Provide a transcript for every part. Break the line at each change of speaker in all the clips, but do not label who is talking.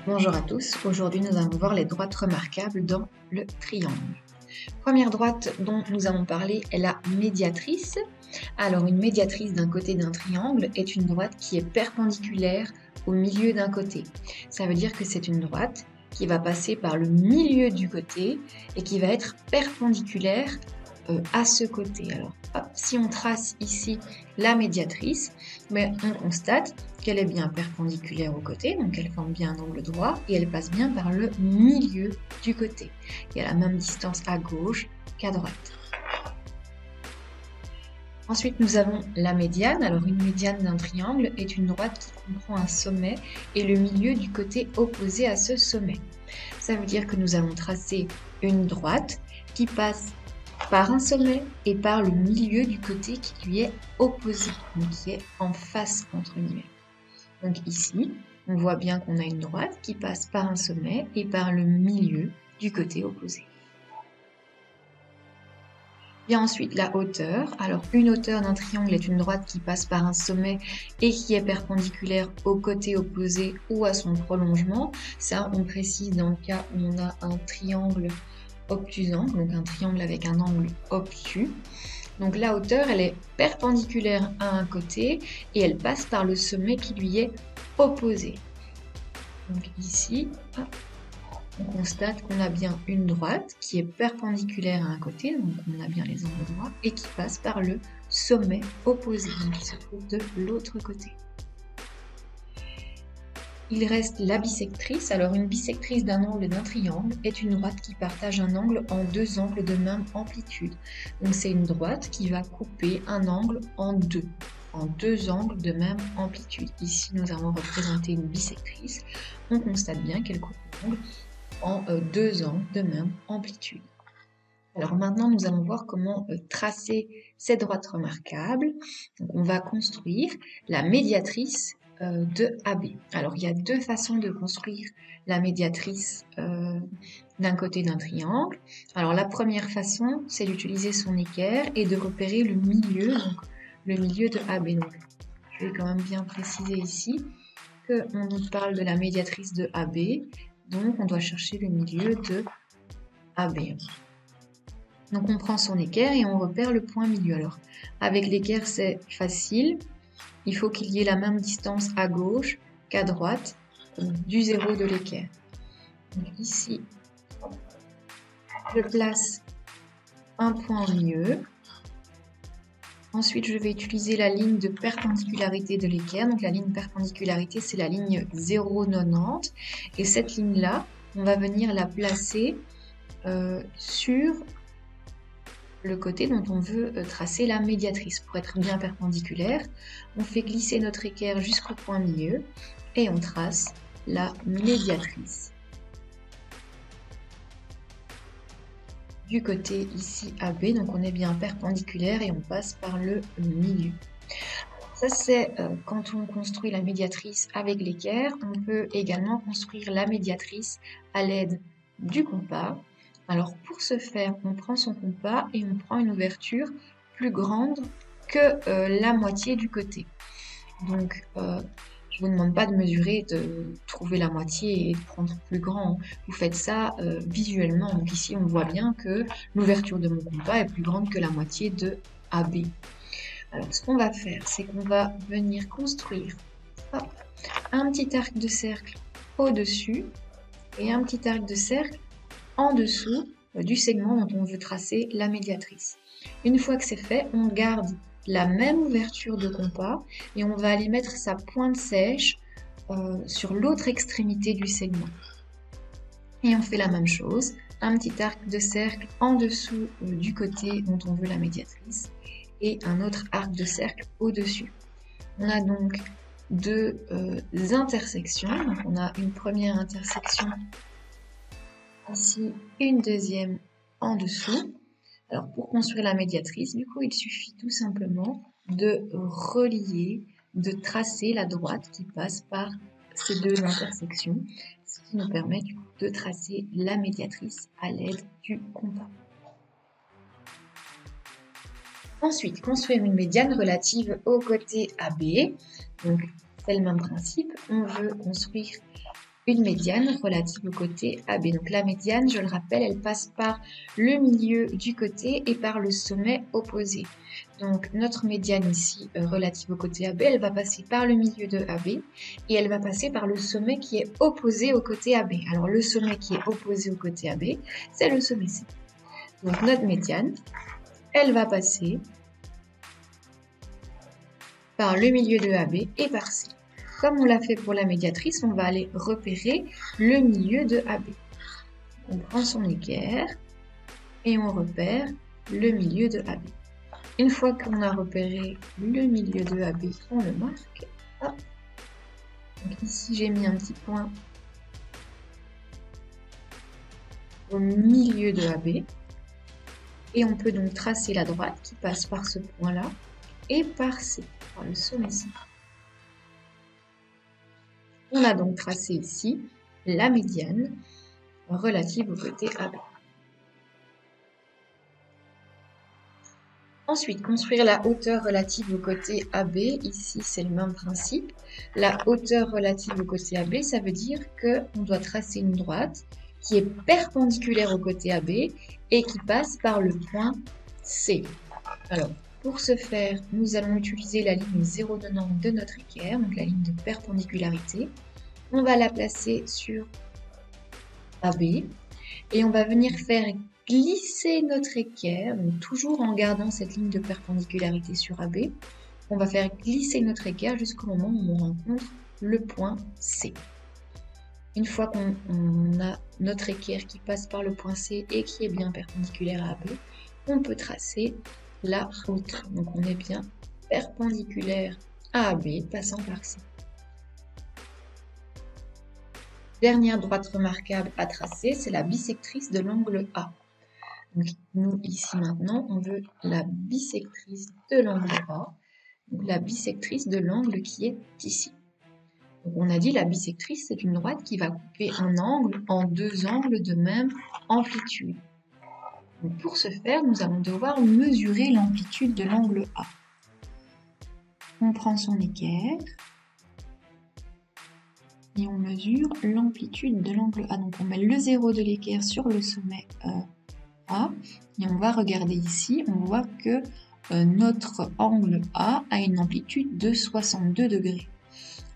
Bonjour à tous, aujourd'hui nous allons voir les droites remarquables dans le triangle. Première droite dont nous allons parler est la médiatrice. Alors une médiatrice d'un côté d'un triangle est une droite qui est perpendiculaire au milieu d'un côté. Ça veut dire que c'est une droite qui va passer par le milieu du côté et qui va être perpendiculaire à ce côté. Alors, hop, si on trace ici la médiatrice, mais on constate qu'elle est bien perpendiculaire au côté, donc elle forme bien un angle droit et elle passe bien par le milieu du côté. Il y a la même distance à gauche qu'à droite. Ensuite, nous avons la médiane. Alors, une médiane d'un triangle est une droite qui comprend un sommet et le milieu du côté opposé à ce sommet. Ça veut dire que nous allons tracer une droite qui passe par un sommet et par le milieu du côté qui lui est opposé, donc qui est en face entre guillemets. Donc ici, on voit bien qu'on a une droite qui passe par un sommet et par le milieu du côté opposé. Vient ensuite la hauteur. Alors une hauteur d'un triangle est une droite qui passe par un sommet et qui est perpendiculaire au côté opposé ou à son prolongement. Ça, on précise dans le cas où on a un triangle obtusant, donc un triangle avec un angle obtus. Donc la hauteur, elle est perpendiculaire à un côté et elle passe par le sommet qui lui est opposé. Donc ici, on constate qu'on a bien une droite qui est perpendiculaire à un côté, donc on a bien les angles droits, et qui passe par le sommet opposé, donc qui se trouve de l'autre côté. Il reste la bisectrice. Alors une bisectrice d'un angle d'un triangle est une droite qui partage un angle en deux angles de même amplitude. Donc c'est une droite qui va couper un angle en deux angles de même amplitude. Ici nous avons représenté une bisectrice. On constate bien qu'elle coupe l'angle en deux angles de même amplitude. Alors maintenant, nous allons voir comment tracer ces droites remarquables. Donc, on va construire la médiatrice de AB. Alors, il y a deux façons de construire la médiatrice d'un côté d'un triangle. Alors, la première façon, c'est d'utiliser son équerre et de repérer le milieu, donc le milieu de AB. Donc, je vais quand même bien préciser ici qu'on nous parle de la médiatrice de AB. Donc, on doit chercher le milieu de AB. Donc on prend son équerre et on repère le point milieu. Alors avec l'équerre c'est facile, il faut qu'il y ait la même distance à gauche qu'à droite du zéro de l'équerre. Donc ici, je place un point au milieu. Ensuite je vais utiliser la ligne de perpendicularité de l'équerre. Donc la ligne perpendicularité c'est la ligne 0,90 et cette ligne là, on va venir la placer sur le côté dont on veut tracer la médiatrice. Pour être bien perpendiculaire, on fait glisser notre équerre jusqu'au point milieu et on trace la médiatrice. Du côté ici AB, donc on est bien perpendiculaire et on passe par le milieu. Ça c'est quand on construit la médiatrice avec l'équerre. On peut également construire la médiatrice à l'aide du compas. Alors pour ce faire, on prend son compas et on prend une ouverture plus grande que la moitié du côté. Donc je ne vous demande pas de mesurer, de trouver la moitié et de prendre plus grand. Vous faites ça visuellement. Donc ici on voit bien que l'ouverture de mon compas est plus grande que la moitié de AB. Alors ce qu'on va faire, c'est qu'on va venir construire un petit arc de cercle au-dessus et un petit arc de cercle en dessous du segment dont on veut tracer la médiatrice. Une fois que c'est fait, on garde la même ouverture de compas et on va aller mettre sa pointe sèche sur l'autre extrémité du segment. Et on fait la même chose, un petit arc de cercle en dessous du côté dont on veut la médiatrice et un autre arc de cercle au-dessus. On a donc deux intersections. Donc on a une première intersection ici, une deuxième en dessous. Alors pour construire la médiatrice, du coup, il suffit tout simplement de relier, de tracer la droite qui passe par ces deux intersections, ce qui nous permet du coup de tracer la médiatrice à l'aide du compas. Ensuite, construire une médiane relative au côté AB. Donc c'est le même principe, on veut construire une médiane relative au côté AB. Donc la médiane, je le rappelle, elle passe par le milieu du côté et par le sommet opposé. Donc notre médiane ici, relative au côté AB, elle va passer par le milieu de AB et elle va passer par le sommet qui est opposé au côté AB. Alors le sommet qui est opposé au côté AB, c'est le sommet C. Donc notre médiane, elle va passer par le milieu de AB et par C. Comme on l'a fait pour la médiatrice, on va aller repérer le milieu de AB. On prend son équerre et on repère le milieu de AB. Une fois qu'on a repéré le milieu de AB, on le marque. Hop. Donc ici, j'ai mis un petit point au milieu de AB. Et on peut donc tracer la droite qui passe par ce point-là et par C, par le sommet C. On a donc tracé ici la médiane relative au côté AB. Ensuite, construire la hauteur relative au côté AB. Ici, c'est le même principe. La hauteur relative au côté AB, ça veut dire qu'on doit tracer une droite qui est perpendiculaire au côté AB et qui passe par le point C. Alors, pour ce faire, nous allons utiliser la ligne 0,90 de notre équerre, donc la ligne de perpendicularité. On va la placer sur AB et on va venir faire glisser notre équerre, donc toujours en gardant cette ligne de perpendicularité sur AB. On va faire glisser notre équerre jusqu'au moment où on rencontre le point C. Une fois qu'on a notre équerre qui passe par le point C et qui est bien perpendiculaire à AB, on peut tracer la hauteur. Donc on est bien perpendiculaire à AB passant par C. Dernière droite remarquable à tracer, c'est la bisectrice de l'angle A. Donc nous, ici maintenant, on veut la bisectrice de l'angle A, donc la bisectrice de l'angle qui est ici. Donc on a dit la bisectrice, c'est une droite qui va couper un angle en deux angles de même amplitude. Donc pour ce faire, nous allons devoir mesurer l'amplitude de l'angle A. On prend son équerre et on mesure l'amplitude de l'angle A. Donc on met le 0 de l'équerre sur le sommet A et on va regarder ici, on voit que notre angle A a une amplitude de 62 degrés.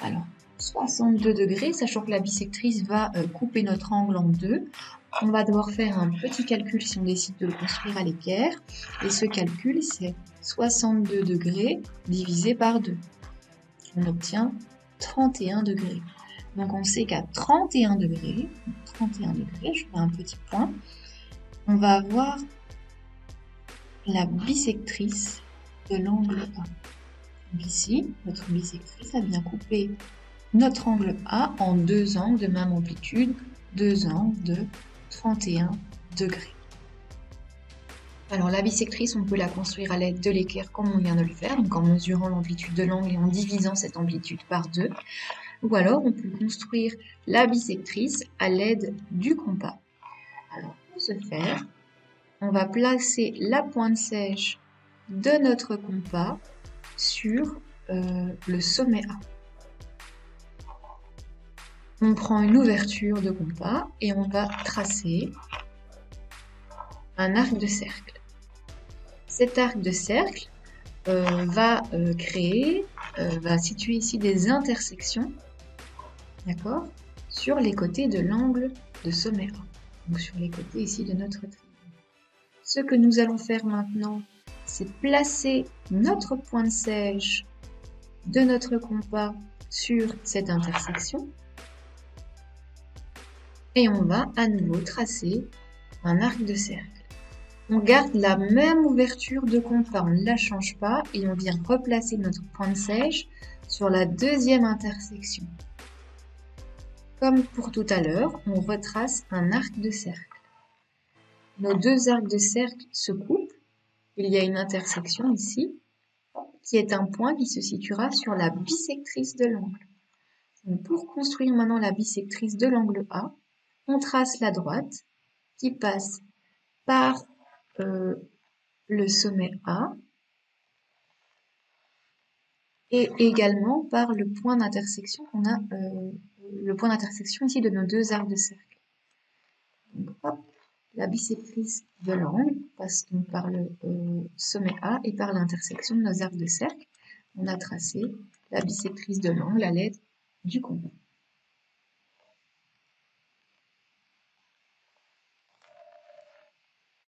Alors 62 degrés, sachant que la bisectrice va couper notre angle en deux, on va devoir faire un petit calcul si on décide de le construire à l'équerre. Et ce calcul, c'est 62 degrés divisé par 2. On obtient 31 degrés. Donc on sait qu'à 31 degrés, je mets un petit point, on va avoir la bisectrice de l'angle A. Donc ici, notre bisectrice a bien coupé notre angle A en deux angles de même amplitude, deux angles de 31 degrés. Alors la bisectrice, on peut la construire à l'aide de l'équerre comme on vient de le faire, donc en mesurant l'amplitude de l'angle et en divisant cette amplitude par 2. Ou alors on peut construire la bisectrice à l'aide du compas. Alors pour ce faire, on va placer la pointe sèche de notre compas sur le sommet A. On prend une ouverture de compas et on va tracer un arc de cercle. Cet arc de cercle va situer ici des intersections, d'accord, sur les côtés de l'angle de sommet A, donc sur les côtés ici de notre triangle. Ce que nous allons faire maintenant, c'est placer notre pointe sèche de notre compas sur cette intersection et on va à nouveau tracer un arc de cercle. On garde la même ouverture de compas, on ne la change pas et on vient replacer notre pointe sèche sur la deuxième intersection. Comme pour tout à l'heure, on retrace un arc de cercle. Nos deux arcs de cercle se coupent. Il y a une intersection ici, qui est un point qui se situera sur la bisectrice de l'angle. Pour construire maintenant la bisectrice de l'angle A, on trace la droite qui passe par le sommet A et également par le point d'intersection qu'on a le point d'intersection ici de nos deux arcs de cercle. Donc, hop, la bisectrice de l'angle passe donc par le sommet A et par l'intersection de nos arcs de cercle. On a tracé la bisectrice de l'angle à l'aide du compas.